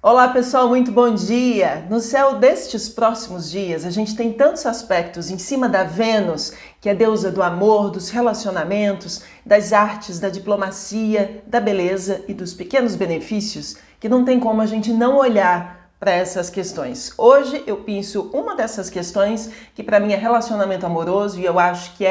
Olá pessoal, muito bom dia! No céu destes próximos dias, a gente tem tantos aspectos em cima da Vênus, que é deusa do amor, dos relacionamentos, das artes, da diplomacia, da beleza e dos pequenos benefícios, que não tem como a gente não olhar para essas questões. Hoje eu penso uma dessas questões que para mim é relacionamento amoroso e eu acho que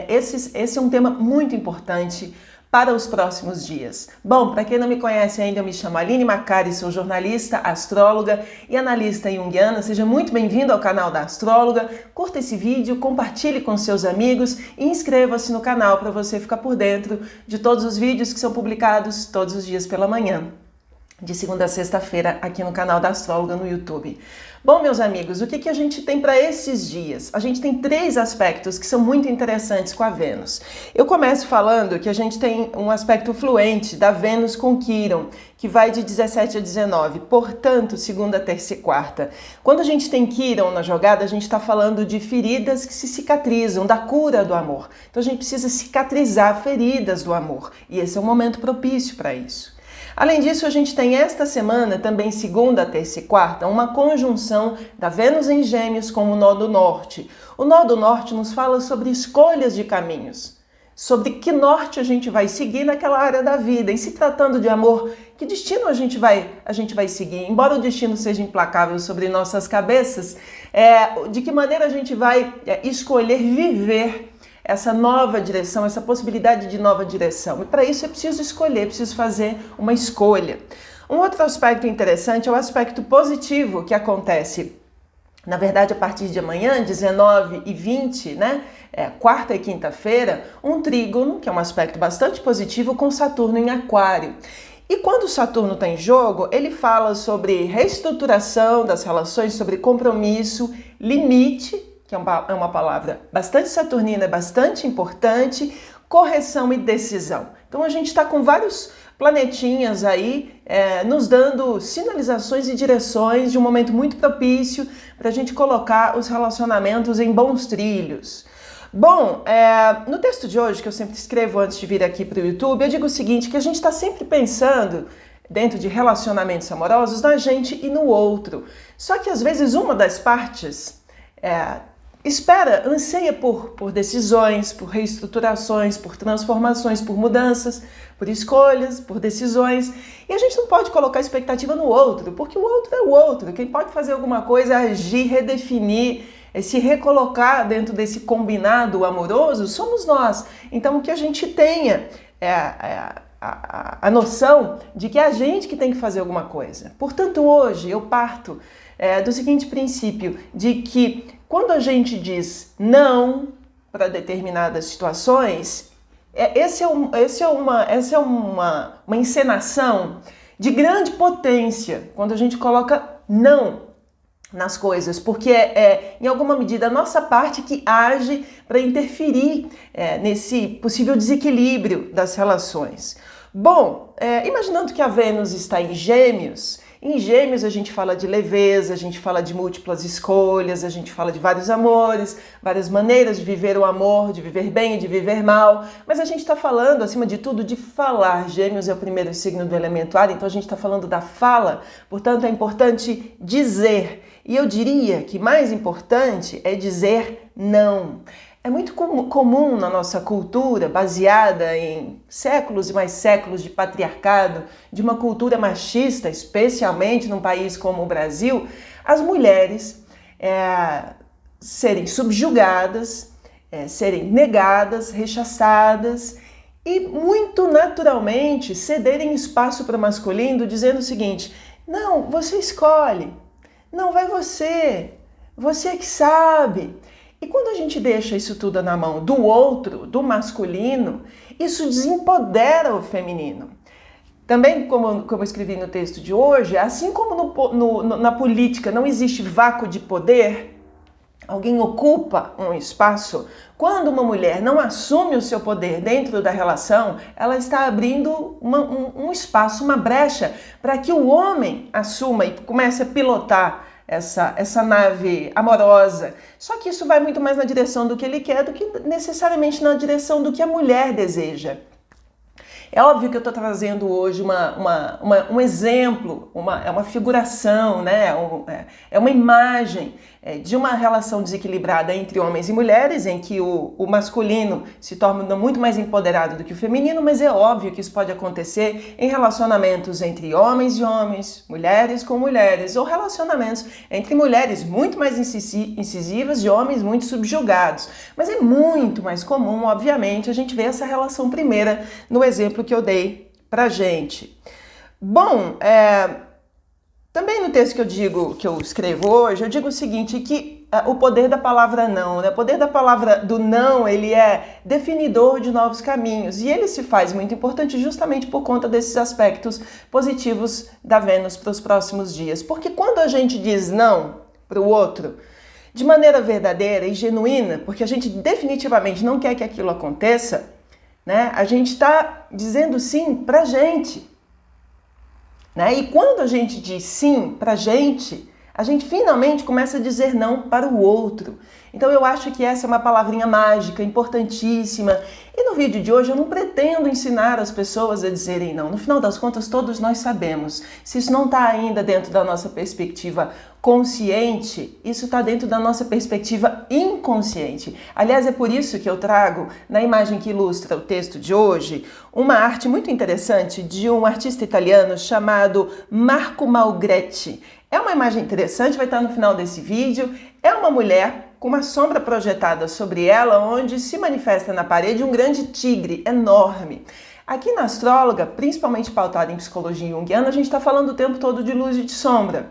esse é um tema muito importante para os próximos dias. Bom, para quem não me conhece ainda, eu me chamo Aline Macari, sou jornalista, astróloga e analista junguiana. Seja muito bem-vindo ao canal da Astróloga. Curta esse vídeo, compartilhe com seus amigos e inscreva-se no canal para você ficar por dentro de todos os vídeos que são publicados todos os dias pela manhã, de segunda a sexta-feira, aqui no canal da Astróloga no YouTube. Bom, meus amigos, o que a gente tem para esses dias? A gente tem três aspectos que são muito interessantes com a Vênus. Eu começo falando que a gente tem um aspecto fluente da Vênus com Quirón, que vai de 17 a 19, portanto, segunda, terça e quarta. Quando a gente tem Quirón na jogada, a gente está falando de feridas que se cicatrizam, da cura do amor. Então a gente precisa cicatrizar feridas do amor, e esse é um momento propício para isso. Além disso, a gente tem esta semana, também segunda, terça e quarta, uma conjunção da Vênus em Gêmeos com o Nó do Norte. O Nó do Norte nos fala sobre escolhas de caminhos, sobre que norte a gente vai seguir naquela área da vida. E se tratando de amor, que destino a gente vai seguir? Embora o destino seja implacável sobre nossas cabeças, de que maneira a gente vai escolher viver essa nova direção, essa possibilidade de nova direção. E para isso é preciso escolher, é preciso fazer uma escolha. Um outro aspecto interessante é o aspecto positivo que acontece, na verdade, a partir de amanhã, 19 e 20, quarta e quinta-feira, um trígono, que é um aspecto bastante positivo, com Saturno em Aquário. E quando o Saturno está em jogo, ele fala sobre reestruturação das relações, sobre compromisso, limite, que é uma palavra bastante saturnina, bastante importante, correção e decisão. Então a gente está com vários planetinhas aí nos dando sinalizações e direções de um momento muito propício para a gente colocar os relacionamentos em bons trilhos. Bom, no texto de hoje, que eu sempre escrevo antes de vir aqui para o YouTube, eu digo o seguinte, que a gente está sempre pensando dentro de relacionamentos amorosos na gente e no outro. Só que às vezes uma das partes anseia por decisões, por reestruturações, por transformações, por mudanças, por escolhas, por decisões. E a gente não pode colocar expectativa no outro, porque o outro é o outro. Quem pode fazer alguma coisa, agir, redefinir, se recolocar dentro desse combinado amoroso, somos nós. Então, que a gente tenha a noção de que é a gente que tem que fazer alguma coisa. Portanto, hoje eu parto do seguinte princípio, de que quando a gente diz não para determinadas situações, essa é uma encenação de grande potência, quando a gente coloca não nas coisas, porque em alguma medida a nossa parte que age para interferir nesse possível desequilíbrio das relações. Bom, imaginando que a Vênus está em Gêmeos a gente fala de leveza, a gente fala de múltiplas escolhas, a gente fala de vários amores, várias maneiras de viver o amor, de viver bem e de viver mal, mas a gente está falando, acima de tudo, de falar. Gêmeos é o primeiro signo do elemento ar, então a gente está falando da fala, portanto é importante dizer. E eu diria que mais importante é dizer não. É muito comum na nossa cultura, baseada em séculos e mais séculos de patriarcado, de uma cultura machista, especialmente num país como o Brasil, as mulheres serem subjugadas, serem negadas, rechaçadas e muito naturalmente cederem espaço para o masculino, dizendo o seguinte: não, você escolhe, não vai você é que sabe. E quando a gente deixa isso tudo na mão do outro, do masculino, isso desempodera o feminino. Também, como eu escrevi no texto de hoje, assim como na política não existe vácuo de poder, alguém ocupa um espaço. Quando uma mulher não assume o seu poder dentro da relação, ela está abrindo um espaço, uma brecha, para que o homem assuma e comece a pilotar essa nave amorosa. Só que isso vai muito mais na direção do que ele quer do que necessariamente na direção do que a mulher deseja. É óbvio que eu estou trazendo hoje um exemplo, é uma figuração, né? É uma imagem de uma relação desequilibrada entre homens e mulheres, em que o masculino se torna muito mais empoderado do que o feminino, mas é óbvio que isso pode acontecer em relacionamentos entre homens e homens, mulheres com mulheres, ou relacionamentos entre mulheres muito mais incisivas e homens muito subjugados. Mas é muito mais comum, obviamente, a gente ver essa relação primeira no exemplo que eu dei pra gente. Bom, também no texto que eu escrevo hoje, eu digo o seguinte, que o poder da palavra não, né? O poder da palavra do não, ele é definidor de novos caminhos, e ele se faz muito importante justamente por conta desses aspectos positivos da Vênus para os próximos dias. Porque quando a gente diz não para o outro, de maneira verdadeira e genuína, porque a gente definitivamente não quer que aquilo aconteça, né? A gente está dizendo sim pra gente, né? E quando a gente diz sim pra gente, a gente finalmente começa a dizer não para o outro. Então eu acho que essa é uma palavrinha mágica, importantíssima. E no vídeo de hoje eu não pretendo ensinar as pessoas a dizerem não. No final das contas, todos nós sabemos. Se isso não está ainda dentro da nossa perspectiva consciente, isso está dentro da nossa perspectiva inconsciente. Aliás, é por isso que eu trago, na imagem que ilustra o texto de hoje, uma arte muito interessante de um artista italiano chamado Marco Malgretti. É uma imagem interessante, vai estar no final desse vídeo. É uma mulher com uma sombra projetada sobre ela, onde se manifesta na parede um grande tigre enorme. Aqui na Astróloga, principalmente pautada em psicologia junguiana, a gente está falando o tempo todo de luz e de sombra.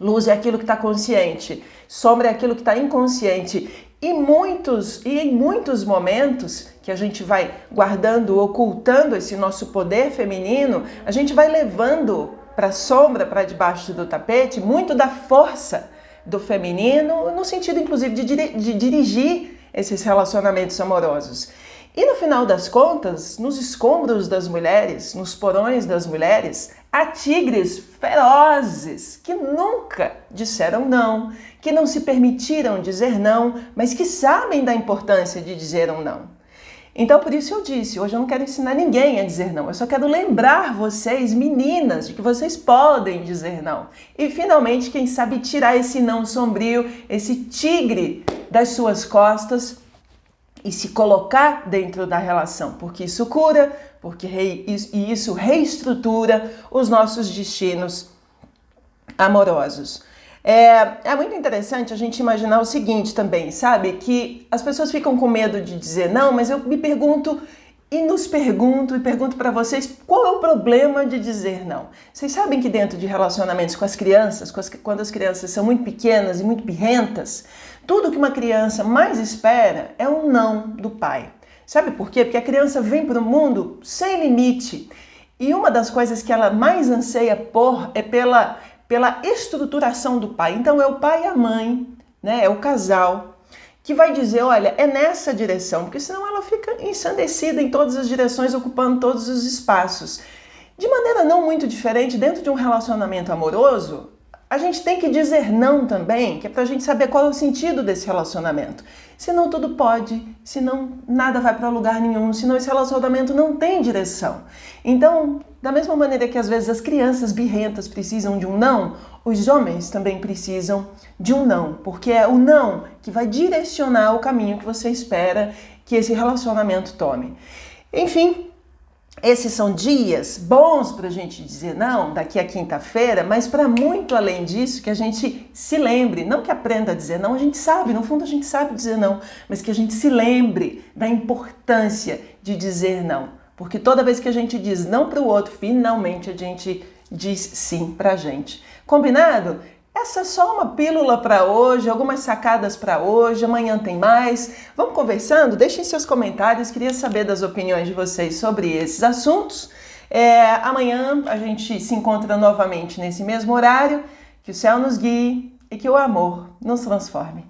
Luz é aquilo que está consciente, sombra é aquilo que está inconsciente. E em muitos momentos que a gente vai guardando, ocultando esse nosso poder feminino, a gente vai levando para a sombra, para debaixo do tapete, muito da força do feminino, no sentido, inclusive, de dirigir esses relacionamentos amorosos. E no final das contas, nos escombros das mulheres, nos porões das mulheres, há tigres ferozes que nunca disseram não, que não se permitiram dizer não, mas que sabem da importância de dizer um não. Então, por isso eu disse, hoje eu não quero ensinar ninguém a dizer não, eu só quero lembrar vocês, meninas, de que vocês podem dizer não. E, finalmente, quem sabe tirar esse não sombrio, esse tigre das suas costas e se colocar dentro da relação, porque isso cura, porque isso reestrutura os nossos destinos amorosos. É muito interessante a gente imaginar o seguinte também, sabe? Que as pessoas ficam com medo de dizer não, mas eu me pergunto e pergunto para vocês, qual é o problema de dizer não? Vocês sabem que dentro de relacionamentos com as crianças, quando as crianças são muito pequenas e muito birrentas, tudo que uma criança mais espera é um não do pai. Sabe por quê? Porque a criança vem para o mundo sem limite. E uma das coisas que ela mais anseia por é pela estruturação do pai. Então é o pai e a mãe, né? É o casal que vai dizer, olha, é nessa direção, porque senão ela fica ensandecida em todas as direções, ocupando todos os espaços. De maneira não muito diferente, dentro de um relacionamento amoroso, a gente tem que dizer não também, que é pra gente saber qual é o sentido desse relacionamento. Senão tudo pode, senão nada vai para lugar nenhum, senão esse relacionamento não tem direção. Então, da mesma maneira que às vezes as crianças birrentas precisam de um não, os homens também precisam de um não, porque é o não que vai direcionar o caminho que você espera que esse relacionamento tome. Enfim, esses são dias bons para a gente dizer não, daqui a quinta-feira, mas para muito além disso, que a gente se lembre, não que aprenda a dizer não, a gente sabe, no fundo a gente sabe dizer não, mas que a gente se lembre da importância de dizer não. Porque toda vez que a gente diz não para o outro, finalmente a gente diz sim para a gente. Combinado? Essa é só uma pílula para hoje, algumas sacadas para hoje, amanhã tem mais. Vamos conversando? Deixem seus comentários, queria saber das opiniões de vocês sobre esses assuntos. Amanhã a gente se encontra novamente nesse mesmo horário, que o céu nos guie e que o amor nos transforme.